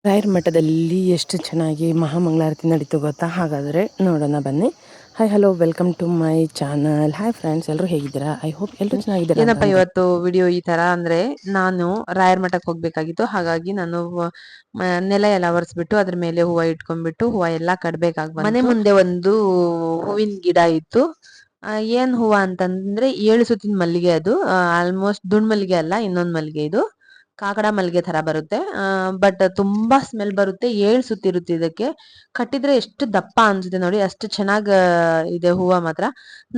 ರಾಯರ ಮಠದಲ್ಲಿ ಎಷ್ಟು ಚೆನ್ನಾಗಿ ಮಹಾಮಂಗಳಾರತಿ ನಡೀತು ಗೊತ್ತಾ? ಹಾಗಾದರೆ ನೋಡೋಣ ಬನ್ನಿ. Hi hello welcome to my channel. Hi friends, ಎಲ್ಲರೂ ಹೇಗಿದ್ದೀರಾ? ಐ ಹೋಪ್ ಎಲ್ಲರೂ ಚೆನ್ನಾಗಿದ್ದೀರಾ ಅಂತ ಏನಪ್ಪ ಇವತ್ತು ವಿಡಿಯೋ ಈ ತರ ಅಂದ್ರೆ, ನಾನು ರಾಯರ್ ಮಠಕ್ಕೆ ಹೋಗ್ಬೇಕಾಗಿತ್ತು. ಹಾಗಾಗಿ ನಾನು ನೆಲ ಎಲ್ಲ ಒರೆಸ್ಬಿಟ್ಟು ಅದ್ರ ಮೇಲೆ ಹೂವ ಇಟ್ಕೊಂಡ್ಬಿಟ್ಟು ಹೂವ ಎಲ್ಲಾ ಕಟ್ಬೇಕಾಗಿ ಮನೆ ಮುಂದೆ ಒಂದು ಹೂವಿನ ಗಿಡ ಇತ್ತು. ಏನ್ ಹೂವ ಅಂತಂದ್ರೆ 7 ಸುತ್ತಿನ ಮಲ್ಲಿಗೆ. ಅದು ಆಲ್ಮೋಸ್ಟ್ ದುಂಡ್ ಮಲ್ಲಿಗೆ ಅಲ್ಲ, ಇನ್ನೊಂದ್ ಮಲ್ಲಿಗೆ. ಇದು ಕಾಕಡ ಮಲ್ಲಿಗೆ ತರ ಬರುತ್ತೆ. ಬಟ್ ತುಂಬಾ ಸ್ಮೆಲ್ ಬರುತ್ತೆ. 7 ಸುತ್ತಿರುತ್ತೆ. ಇದಕ್ಕೆ ಕಟ್ಟಿದ್ರೆ ಎಷ್ಟು ದಪ್ಪ ಅನ್ಸುತ್ತೆ ನೋಡಿ, ಅಷ್ಟು ಚೆನ್ನಾಗ್ ಇದೆ ಹೂವ ಮಾತ್ರ.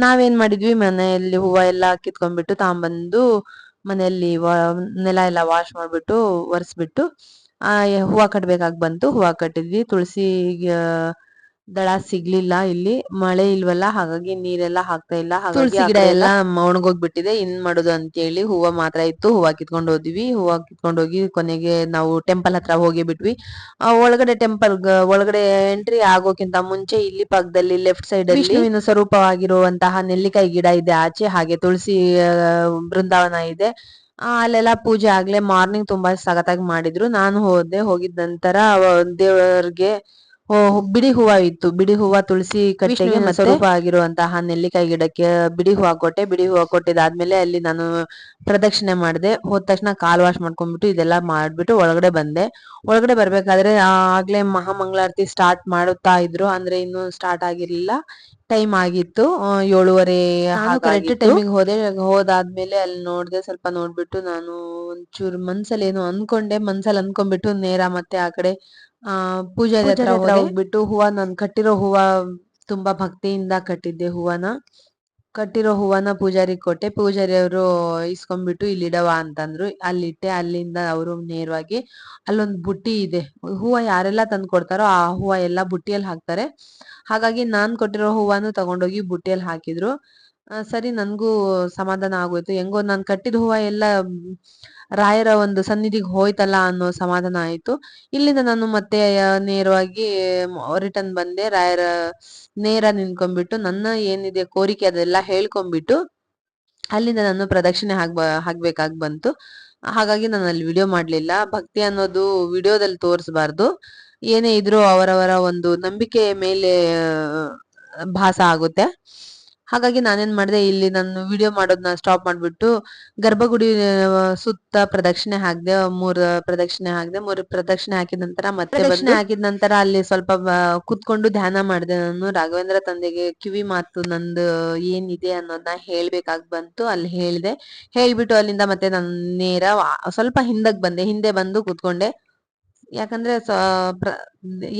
ನಾವೇನ್ ಮಾಡಿದ್ವಿ, ಮನೆಯಲ್ಲಿ ಹೂವ ಎಲ್ಲಾ ಕಿತ್ಕೊಂಡ್ಬಿಟ್ಟು ತಾಂಬಂದು ಮನೆಯಲ್ಲಿ ನೆಲ ಎಲ್ಲ ವಾಶ್ ಮಾಡ್ಬಿಟ್ಟು ಒರೆಸ್ಬಿಟ್ಟು ಹೂವ ಕಟ್ಬೇಕಾಗಿ ಬಂತು. ಹೂವ ಕಟ್ಟಿದ್ವಿ. ತುಳಸಿ ದಳ ಸಿಗ್ಲಿಲ್ಲ, ಇಲ್ಲಿ ಮಳೆ ಇಲ್ವಲ್ಲ, ಹಾಗಾಗಿ ನೀರೆಲ್ಲಾ ಹಾಕ್ತಾ ಇಲ್ಲ. ತುಳಸಿ ಗಿಡ ಎಲ್ಲ ಒಣಗೋಗ್ಬಿಟ್ಟಿದೆ. ಇನ್ ಮಾಡುದು ಅಂತ ಹೇಳಿ ಹೂವ ಮಾತ್ರ ಇತ್ತು. ಹೂವ ಕಿತ್ಕೊಂಡ್ ಹೋದ್ವಿ. ಹೂವ ಕಿತ್ಕೊಂಡ್ ಹೋಗಿ ಕೊನೆಗೆ ನಾವು ಟೆಂಪಲ್ ಹತ್ರ ಹೋಗಿ ಬಿಟ್ವಿ. ಒಳಗಡೆ ಟೆಂಪಲ್ ಒಳಗಡೆ ಎಂಟ್ರಿ ಆಗೋಕ್ಕಿಂತ ಮುಂಚೆ ಇಲ್ಲಿ ಪಕ್ಕದಲ್ಲಿ ಲೆಫ್ಟ್ ಸೈಡ್ ಅಲ್ಲಿ ವಿಷ್ಣುವಿನ ಸ್ವರೂಪವಾಗಿರುವಂತಹ ನೆಲ್ಲಿಕಾಯಿ ಗಿಡ ಇದೆ ಆಚೆ. ಹಾಗೆ ತುಳಸಿ ಬೃಂದಾವನ ಇದೆ. ಅಲ್ಲೆಲ್ಲಾ ಪೂಜೆ ಆಗ್ಲೇ ಮಾರ್ನಿಂಗ್ ತುಂಬಾ ಸಗತ್ತಾಗಿ ಮಾಡಿದ್ರು. ನಾನು ಹೋಗಿದ ನಂತರ ದೇವರಿಗೆ ಬಿಡಿ ಹೂವ ಇತ್ತು. ಬಿಡಿ ಹೂವ ತುಳಸಿ ಕಟ್ಟೆಗೆ ಸ್ವರೂಪ ಆಗಿರುವಂತಹ ನೆಲ್ಲಿಕಾಯಿ ಗಿಡಕ್ಕೆ ಬಿಡಿ ಹೂವ ಕೊಟ್ಟೆ. ಬಿಡಿ ಹೂವ ಕೊಟ್ಟಿದಾದ್ಮೇಲೆ ಅಲ್ಲಿ ನಾನು ಪ್ರದಕ್ಷಿಣೆ ಮಾಡಿದೆ. ಹೋದ ತಕ್ಷಣ ಕಾಲ್ ವಾಶ್ ಮಾಡ್ಕೊಂಡ್ಬಿಟ್ಟು ಇದೆಲ್ಲಾ ಮಾಡ್ಬಿಟ್ಟು ಒಳಗಡೆ ಬಂದೆ. ಒಳಗಡೆ ಬರ್ಬೇಕಾದ್ರೆ ಆಗ್ಲೇ ಮಹಾಮಂಗಳಾರತಿ ಸ್ಟಾರ್ಟ್ ಮಾಡುತ್ತಾ ಇದ್ರು. ಅಂದ್ರೆ ಇನ್ನು ಸ್ಟಾರ್ಟ್ ಆಗಿರ್ಲಿಲ್ಲ, ಟೈಮ್ ಆಗಿತ್ತು 7:30. ನಾನು ಕರೆಕ್ಟ್ ಟೈಮಿಗೆ ಹೋದೆ. ಹೋದಾದ್ಮೇಲೆ ಅಲ್ಲಿ ನೋಡ್ದೆ, ಸ್ವಲ್ಪ ನೋಡ್ಬಿಟ್ಟು ನಾನು ಒಂಚೂರು ಮನ್ಸಲ್ಲಿ ಏನೋ ಅನ್ಕೊಂಡೆ. ಮನ್ಸಲ್ಲಿ ಅನ್ಕೊಂಡ್ಬಿಟ್ಟು ನೇರ ಮತ್ತೆ ಆ ಕಡೆ ಪೂಜಾರಿ ಹತ್ರ ಹೋಗ್ಬಿಟ್ಟು ಹೂವ, ನಾನು ಕಟ್ಟಿರೋ ಹೂವ ತುಂಬಾ ಭಕ್ತಿಯಿಂದ ಕಟ್ಟಿದ್ದೆ ಹೂವನ. ಕಟ್ಟಿರೋ ಹೂವನ ಪೂಜಾರಿ ಕೊಟ್ಟೆ. ಪೂಜಾರಿ ಅವರು ಇಸ್ಕೊಂಡ್ಬಿಟ್ಟು ಇಲ್ಲಿ ಇಡವ ಅಂತಂದ್ರು. ಅಲ್ಲಿಟ್ಟೆ. ಅಲ್ಲಿಂದ ಅವರು ನೇರವಾಗಿ ಅಲ್ಲೊಂದು ಬುಟ್ಟಿ ಇದೆ. ಹೂವ ಯಾರೆಲ್ಲ ತಂದು ಕೊಡ್ತಾರೋ ಆ ಹೂವ ಎಲ್ಲಾ ಬುಟ್ಟಿಯಲ್ಲಿ ಹಾಕ್ತಾರೆ. ಹಾಗಾಗಿ ನಾನ್ ಕೊಟ್ಟಿರೋ ಹೂವನು ತಗೊಂಡೋಗಿ ಬುಟ್ಟಿಯಲ್ಲಿ ಹಾಕಿದ್ರು. ಸರಿ, ನನ್ಗೂ ಸಮಾಧಾನ ಆಗೋಯ್ತು. ಹೆಂಗೋ ನಾನ್ ಕಟ್ಟಿದ ಹೂವ ಎಲ್ಲ ರಾಯರ ಒಂದು ಸನ್ನಿಧಿಗೆ ಹೋಯ್ತಲ್ಲ ಅನ್ನೋ ಸಮಾಧಾನ ಆಯ್ತು. ಇಲ್ಲಿಂದ ನಾನು ಮತ್ತೆ ನೇರವಾಗಿ ರಿಟರ್ನ್ ಬಂದೆ. ರಾಯರ ನೇರ ನಿಂತ್ಕೊಂಡ್ಬಿಟ್ಟು ನನ್ನ ಏನಿದೆ ಕೋರಿಕೆ ಅದೆಲ್ಲ ಹೇಳ್ಕೊಂಡ್ಬಿಟ್ಟು ಅಲ್ಲಿಂದ ನಾನು ಪ್ರದಕ್ಷಿಣೆ ಹಾಕ್ಬೇಕಾಗಿ ಬಂತು. ಹಾಗಾಗಿ ನಾನು ಅಲ್ಲಿ ವಿಡಿಯೋ ಮಾಡ್ಲಿಲ್ಲ. ಭಕ್ತಿ ಅನ್ನೋದು ವಿಡಿಯೋದಲ್ಲಿ ತೋರಿಸಬಾರ್ದು. ಏನೇ ಇದ್ರೂ ಅವರವರ ಒಂದು ನಂಬಿಕೆ ಮೇಲೆ ಭಾಸ ಆಗುತ್ತೆ. ಹಾಗಾಗಿ ನಾನೇನ್ ಮಾಡಿದೆ, ಇಲ್ಲಿ ನಾನು ವಿಡಿಯೋ ಮಾಡೋದನ್ನ ಸ್ಟಾಪ್ ಮಾಡ್ಬಿಟ್ಟು ಗರ್ಭಗುಡಿ ಸುತ್ತ ಪ್ರದಕ್ಷಿಣೆ ಹಾಕ್ದೆ. 3 ಪ್ರದಕ್ಷಿಣೆ ಹಾಕ್ದೆ. 3 ಪ್ರದಕ್ಷಿಣೆ ಹಾಕಿದ ನಂತರ ಮತ್ತೆ ಪ್ರದಕ್ಷಿಣೆ ಹಾಕಿದ ನಂತರ ಅಲ್ಲಿ ಸ್ವಲ್ಪ ಕುತ್ಕೊಂಡು ಧ್ಯಾನ ಮಾಡಿದೆ. ನಾನು ರಾಘವೇಂದ್ರ ತಂದೆಗೆ ಕಿವಿ ಮಾತು ನಂದು ಏನಿದೆ ಅನ್ನೋದನ್ನ ಹೇಳ್ಬೇಕಾಗಿ ಬಂತು. ಅಲ್ಲಿ ಹೇಳ್ದೆ. ಹೇಳ್ಬಿಟ್ಟು ಅಲ್ಲಿಂದ ಮತ್ತೆ ನಾನು ನೇರ ಸ್ವಲ್ಪ ಹಿಂದೆ ಬಂದು ಕುತ್ಕೊಂಡೆ. ಯಾಕಂದ್ರೆ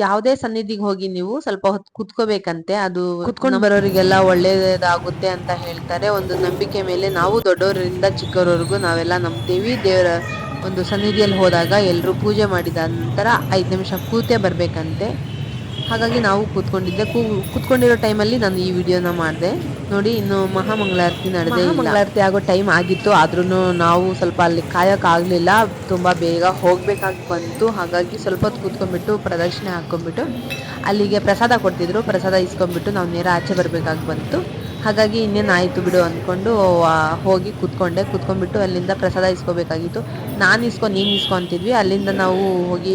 ಯಾವುದೇ ಸನ್ನಿಧಿಗೆ ಹೋಗಿ ನೀವು ಸ್ವಲ್ಪ ಹೊತ್ತು ಕುತ್ಕೋಬೇಕಂತೆ. ಅದು ಕುತ್ಕೊಂಡ್ ಬರೋರಿಗೆಲ್ಲ ಒಳ್ಳೇದಾಗುತ್ತೆ ಅಂತ ಹೇಳ್ತಾರೆ. ಒಂದು ನಂಬಿಕೆ ಮೇಲೆ ನಾವು ದೊಡ್ಡವರಿಂದ ಚಿಕ್ಕವರವರೆಗೂ ನಾವೆಲ್ಲ ನಂಬ್ತೀವಿ. ದೇವರ ಒಂದು ಸನ್ನಿಧಿಯಲ್ಲಿ ಹೋದಾಗ ಎಲ್ರು ಪೂಜೆ ಮಾಡಿದ ನಂತರ 5 ನಿಮಿಷ ಕೂತೇ ಬರ್ಬೇಕಂತೆ. ಹಾಗಾಗಿ ನಾವು ಕೂತ್ಕೊಂಡಿದ್ದೆ. ಕೂತ್ಕೊಂಡಿರೋ ಟೈಮಲ್ಲಿ ನಾನು ಈ ವಿಡಿಯೋನ ಮಾಡಿದೆ. ನೋಡಿ, ಇನ್ನು ಮಹಾಮಂಗಳಾರತಿ ನಡೆದೇ ಇಲ್ಲ. ಮಂಗಳಾರತಿ ಆಗೋ ಟೈಮ್ ಆಗಿತ್ತು. ಆದ್ರೂ ನಾವು ಸ್ವಲ್ಪ ಅಲ್ಲಿ ಕಾಯಕ್ ಆಗ್ಲಿಲ್ಲ. ತುಂಬಾ ಬೇಗ ಹೋಗ್ಬೇಕಾಗಿ ಬಂತು. ಹಾಗಾಗಿ ಸ್ವಲ್ಪ ಹೊತ್ತು ಕೂತ್ಕೊಂಡ್ಬಿಟ್ಟು ಪ್ರದಕ್ಷಿಣೆ ಹಾಕೊಂಡ್ಬಿಟ್ಟು ಅಲ್ಲಿಗೆ ಪ್ರಸಾದ ಕೊಡ್ತಿದ್ರು. ಪ್ರಸಾದ ಇಸ್ಕೊಂಡ್ಬಿಟ್ಟು ನಾವು ನೇರ ಆಚೆ ಬರ್ಬೇಕಾಗಿ ಬಂತು. ಹಾಗಾಗಿ ಇನ್ನೇನು ಆಯ್ತು ಬಿಡು ಅಂದ್ಕೊಂಡು ಹೋಗಿ ಕೂತ್ಕೊಂಡ್ಬಿಟ್ಟು ಅಲ್ಲಿಂದ ಪ್ರಸಾದ ಇಸ್ಕೋಬೇಕಾಗಿತ್ತು. ನೀನ್ ಇಸ್ಕೊ ಅಂತಿದ್ವಿ. ಅಲ್ಲಿಂದ ನಾವು ಹೋಗಿ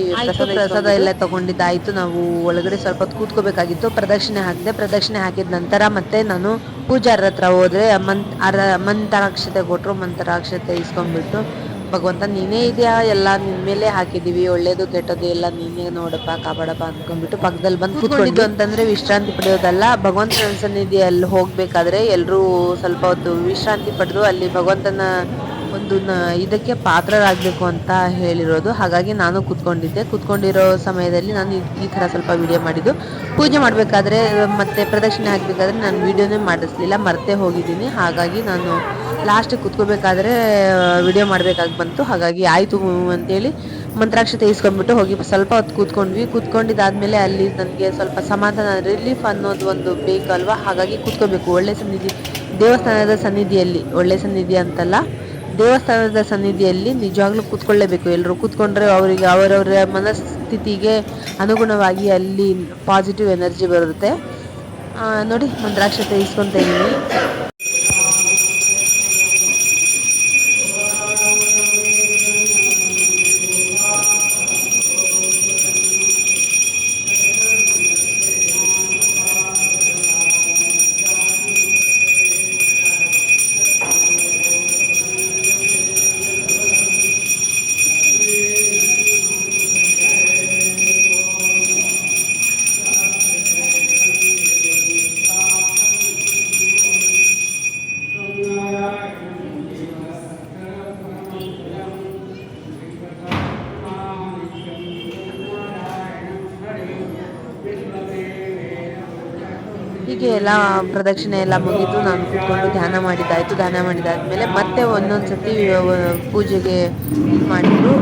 ಪ್ರಸಾದ ಎಲ್ಲ ತಗೊಂಡಿದ್ದಾಯ್ತು. ನಾವು ಒಳಗಡೆ ಸ್ವಲ್ಪ ಹೊತ್ತು ಕೂತ್ಕೋಬೇಕಾಗಿತ್ತು. ಪ್ರದಕ್ಷಿಣೆ ಹಾಕಿದೆ. ಪ್ರದಕ್ಷಿಣೆ ಹಾಕಿದ ನಂತರ ಮತ್ತೆ ನಾನು ಪೂಜಾರ ಹತ್ರ ಹೋದ್ರೆ ಮಂತ್ರಾಕ್ಷತೆ ಕೊಟ್ರು. ಮಂತ್ರಾಕ್ಷತೆ ಇಸ್ಕೊಂಡ್ಬಿಟ್ಟು, ಭಗವಂತ ನೀನೇ ಇದೆಯಾ, ಎಲ್ಲ ನಿನ್ ಮೇಲೆ ಹಾಕಿದೀವಿ, ಒಳ್ಳೇದು ಕೆಟ್ಟದ್ದು ಎಲ್ಲ ನೀನೇ ನೋಡಪ್ಪ, ಕಾಪಾಡಪ್ಪ ಅಂದ್ಕೊಂಡ್ಬಿಟ್ಟು ಪಕ್ಕದಲ್ಲಿ ಬಂದು ಕೂತ್ಕೊಂಡಿದ್ದು. ಅಂತಂದ್ರೆ ವಿಶ್ರಾಂತಿ ಪಡೆಯೋದಲ್ಲ, ಭಗವಂತನ ಸನ್ನಿಧಿಯಲ್ಲಿ ಹೋಗ್ಬೇಕಾದ್ರೆ ಎಲ್ರೂ ಸ್ವಲ್ಪ ಹೊತ್ತು ವಿಶ್ರಾಂತಿ ಪಡೆದು ಅಲ್ಲಿ ಭಗವಂತನ ಒಂದು ಇದಕ್ಕೆ ಪಾತ್ರರಾಗ್ಬೇಕು ಅಂತ ಹೇಳಿರೋದು. ಹಾಗಾಗಿ ನಾನು ಕೂತ್ಕೊಂಡಿರೋ ಸಮಯದಲ್ಲಿ ನಾನು ಈ ತರ ಸ್ವಲ್ಪ ವಿಡಿಯೋ ಮಾಡಿದ್ದು. ಪೂಜೆ ಮಾಡ್ಬೇಕಾದ್ರೆ ಮತ್ತೆ ಪ್ರದಕ್ಷಿಣೆ ಹಾಕ್ಬೇಕಾದ್ರೆ ನಾನು ವಿಡಿಯೋನೇ ಮಾಡಿಸ್ಲಿಲ್ಲ, ಮರ್ತೇ ಹೋಗಿದ್ದೀನಿ. ಹಾಗಾಗಿ ನಾನು ಲಾಸ್ಟ್ ಕೂತ್ಕೋಬೇಕಾದ್ರೆ ವಿಡಿಯೋ ಮಾಡ್ಬೇಕಾಗಿ ಬಂತು. ಹಾಗಾಗಿ ಆಯ್ತು ಅಂತೇಳಿ ಮಂತ್ರಾಕ್ಷತೆ ಇಸ್ಕೊಂಡ್ಬಿಟ್ಟು ಹೋಗಿ ಸ್ವಲ್ಪ ಹೊತ್ತು ಕೂತ್ಕೊಂಡಿದ್ದಾದ್ಮೇಲೆ ಅಲ್ಲಿ ನನಗೆ ಸ್ವಲ್ಪ ಸಮಾಧಾನ, ರಿಲೀಫ್ ಅನ್ನೋದು ಒಂದು ಬೇಕಲ್ವಾ. ಹಾಗಾಗಿ ಕೂತ್ಕೋಬೇಕು. ಒಳ್ಳೆ ಸನ್ನಿಧಿ, ದೇವಸ್ಥಾನದ ಸನ್ನಿಧಿಯಲ್ಲಿ, ಒಳ್ಳೆ ಸನ್ನಿಧಿ ಅಂತಲ್ಲ, ದೇವಸ್ಥಾನದ ಸನ್ನಿಧಿಯಲ್ಲಿ ನಿಜವಾಗ್ಲೂ ಕೂತ್ಕೊಳ್ಳೇಬೇಕು. ಎಲ್ಲರೂ ಕೂತ್ಕೊಂಡ್ರೆ ಅವರಿಗೆ ಅವರವರ ಮನಸ್ಥಿತಿಗೆ ಅನುಗುಣವಾಗಿ ಅಲ್ಲಿ ಪಾಸಿಟಿವ್ ಎನರ್ಜಿ ಬರುತ್ತೆ. ನೋಡಿ, ಮಂತ್ರಾಕ್ಷತೆ ಇಸ್ಕೊಂತ ಇದೀನಿ. ಹೀಗೆ ಎಲ್ಲ ಪ್ರದಕ್ಷಿಣೆ ಎಲ್ಲ ಮುಗೀತು. ನಾನು ಕೂತ್ಕೊಂಡು ಧ್ಯಾನ ಮಾಡಿದ್ದಾಯ್ತು. ಧ್ಯಾನ ಮಾಡಿದಾದ್ಮೇಲೆ ಮತ್ತೆ ಒಂದೊಂದ್ಸತಿ ಪೂಜೆಗೆ ಮಾಡಿದ್ರು.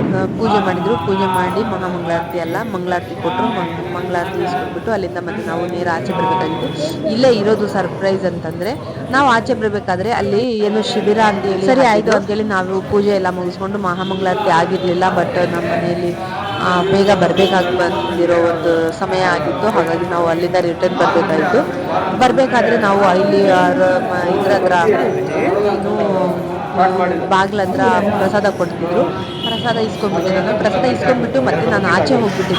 ಪೂಜೆ ಮಾಡಿ ಮಹಾಮಂಗಳಾರತಿ ಎಲ್ಲ ಮಂಗಳಾರತಿ ಕೊಟ್ಟರು. ಮಂಗಳಾರತಿ ಇಸ್ಕೊಂಡ್ಬಿಟ್ಟು ಅಲ್ಲಿಂದ ಮತ್ತೆ ನಾವು ನೇರ ಆಚೆ ಬರ್ಬೇಕಾಗಿತ್ತು. ಇಲ್ಲೇ ಇರೋದು ಸರ್ಪ್ರೈಸ್ ಅಂತಂದ್ರೆ, ನಾವು ಆಚೆ ಬರ್ಬೇಕಾದ್ರೆ ಅಲ್ಲಿ ಏನು ಶಿಬಿರ ಅಂತ ಹೇಳಿ ಸರಿ ಆಯ್ತು ಅಂತೇಳಿ ನಾವು ಪೂಜೆ ಎಲ್ಲ ಮುಗಿಸ್ಕೊಂಡು ಮಹಾಮಂಗಳಾರತಿ ಆಗಿರ್ಲಿಲ್ಲ. ಬಟ್ ನಮ್ಮ ಮನೆಯಲ್ಲಿ ಬೇಗ ಬಂದಿರೋ ಒಂದು ಸಮಯ ಆಗಿತ್ತು. ಹಾಗಾಗಿ ನಾವು ಅಲ್ಲಿಂದ ರಿಟರ್ನ್ ಬರ್ಬೇಕಾದ್ರೆ ನಾವು ಇಲ್ಲಿ ಇದ್ರ ಹತ್ರ ಏನು ಬಾಗ್ಲ ಹತ್ರ ಪ್ರಸಾದ ಕೊಡ್ತಿದ್ರು. ಪ್ರಸಾದ ಇಸ್ಕೊಂಡ್ಬಿಟ್ಟು ಮತ್ತೆ ನಾನು ಆಚೆ ಹೋಗ್ಬಿಟ್ಟು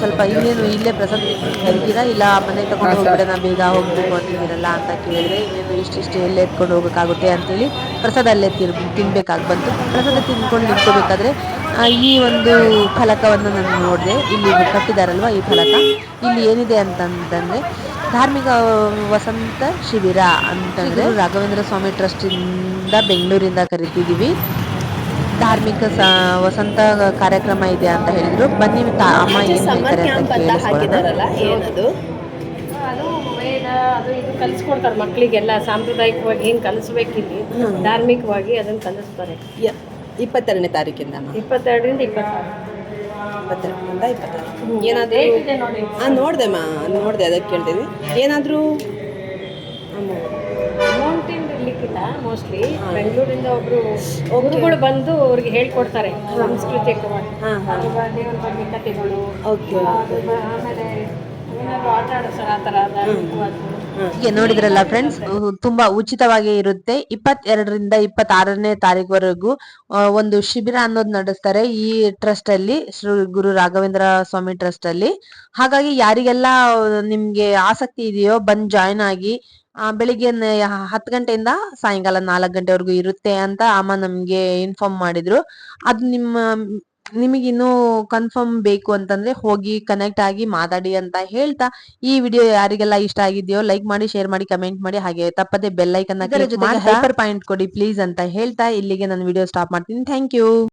ಸ್ವಲ್ಪ ಇನ್ನೇನು ಇಲ್ಲೇ ಪ್ರಸಾದ ಕರಿತೀರಾ ಇಲ್ಲ ಮನೆ ತಗೊಂಡು ಹೋಗ್ಬಿಡೋಣ, ಬೇಗ ಹೋಗ್ಬೇಕು ಅಂತಿದ್ದೀರಲ್ಲ ಅಂತ ಕೇಳಿದ್ರೆ, ಇನ್ನೇನು ಇಷ್ಟಿಷ್ಟು ಎಲ್ಲೇ ಎತ್ಕೊಂಡು ಹೋಗೋಕ್ಕಾಗುತ್ತೆ ಅಂತೇಳಿ ಪ್ರಸಾದ ಅಲ್ಲೇ ತಿನ್ಬೇಕಾಗಿ ಬಂತು. ಪ್ರಸಾದ ತಿನ್ಕೊಂಡು ನಿಂತ್ಕೋಬೇಕಾದ್ರೆ ಈ ಒಂದು ಫಲಕವನ್ನು ನಾನು ನೋಡಿದೆ. ಇಲ್ಲಿ ಕಟ್ಟಿದಾರಲ್ವಾ ಈ ಫಲಕ, ಇಲ್ಲಿ ಏನಿದೆ ಅಂತಂದ್ರೆ ಧಾರ್ಮಿಕ ವಸಂತ ಶಿಬಿರ ಅಂತಂದ್ರೆ ರಾಘವೇಂದ್ರ ಸ್ವಾಮಿ ಟ್ರಸ್ಟ್ ಇಂದ ಬೆಂಗಳೂರಿಂದ ಕರಿತಿದೀವಿ. ಧಾರ್ಮಿಕ ವಸಂತ ಕಾರ್ಯಕ್ರಮ ಇದೆ ಅಂತ ಹೇಳಿದ್ರು. ಬನ್ನಿ ಅಮ್ಮ ಏನ್ ಹೇಳ್ತಾರೆ ಅಂತ ಕೇಳಿಸ್ಕೊಳ್ಳೋಣ. ಏನದು ಅದು ವೇದ ಅದು ಇದು ಕಲಿಸ್ಕೊಡ್ತಾರೆ ಮಕ್ಕಳಿಗೆಲ್ಲ. ಸಾಂಪ್ರದಾಯಿಕವಾಗಿ ಏನು ಕಲಿಸ್ಬೇಕಿಲ್ಲಿ ಧಾರ್ಮಿಕವಾಗಿ ಅದನ್ನು ಕಲಿಸ್ತಾರೆ. 22ನೇ ತಾರೀಕಿಂದ 22ರಿಂದ 26. 22ರಿಂದ 26 ಏನಾದರೂ ನೋಡಿದೆ ಅದಕ್ಕೆ ಕೇಳ್ತೀನಿ. ಏನಾದರೂ ಅಮೌಂಟಿಂದ ಇರ್ಲಿಕ್ಕಿಲ್ಲ. ಮೋಸ್ಟ್ಲಿ ಬೆಂಗಳೂರಿಂದ ಒಬ್ರು ಗುರುಗಳು ಬಂದು ಅವ್ರಿಗೆ ಹೇಳ್ಕೊಡ್ತಾರೆ ಸಾಂಸ್ಕೃತಿಕವಾಗಿ ದೇವರ ಬಗ್ಗೆ ಕಥೆಗಳು. ಆಮೇಲೆ ಏನಾದ್ರು ಆಟ ಆಡಿಸೋ ಆ ಥರ ಹೀಗೆ ನೋಡಿದ್ರಲ್ಲ ಫ್ರೆಂಡ್ಸ್, ತುಂಬಾ ಉಚಿತವಾಗಿ ಇರುತ್ತೆ. 22ರಿಂದ 26ನೇ ತಾರೀಕುವರೆಗೂ ಒಂದು ಶಿಬಿರ ಅನ್ನೋದು ನಡೆಸ್ತಾರೆ ಈ ಟ್ರಸ್ಟ್ ಅಲ್ಲಿ, ಶ್ರೀ ಗುರು ರಾಘವೇಂದ್ರ ಸ್ವಾಮಿ ಟ್ರಸ್ಟ್ ಅಲ್ಲಿ. ಹಾಗಾಗಿ ಯಾರಿಗೆಲ್ಲ ನಿಮ್ಗೆ ಆಸಕ್ತಿ ಇದೆಯೋ ಬಂದ್ ಜಾಯ್ನ್ ಆಗಿ. ಬೆಳಿಗ್ಗೆ 10 ಗಂಟೆಯಿಂದ ಸಾಯಂಕಾಲ 4 ಗಂಟೆವರೆಗೂ ಇರುತ್ತೆ ಅಂತ ಅಮ್ಮ ನಮ್ಗೆ ಇನ್ಫಾರ್ಮ್ ಮಾಡಿದ್ರು. ಅದು ನಿಮಗಿನ್ನೂ ಕನ್ಫರ್ಮ್ ಬೇಕು ಅಂತಂದ್ರೆ ಹೋಗಿ ಕನೆಕ್ಟ್ ಆಗಿ ಮಾತಾಡಿ ಅಂತ ಹೇಳ್ತಾ, ಈ ವಿಡಿಯೋ ಯಾರಿಗೆಲ್ಲ ಇಷ್ಟ ಆಗಿದೆಯೋ ಲೈಕ್ ಮಾಡಿ, ಶೇರ್ ಮಾಡಿ, ಕಮೆಂಟ್ ಮಾಡಿ, ಹಾಗೆ ತಪ್ಪದೆ ಬೆಲ್ ಐಕನ್ ಕ್ಲಿಕ್ ಮಾಡಿ ಹೈಪರ್ ಪಾಯಿಂಟ್ ಕೊಡಿ ಪ್ಲೀಸ್ ಅಂತ ಹೇಳ್ತಾ ಇಲ್ಲಿಗೆ ನಾನು ವಿಡಿಯೋ ಸ್ಟಾಪ್ ಮಾಡ್ತೀನಿ. Thank you.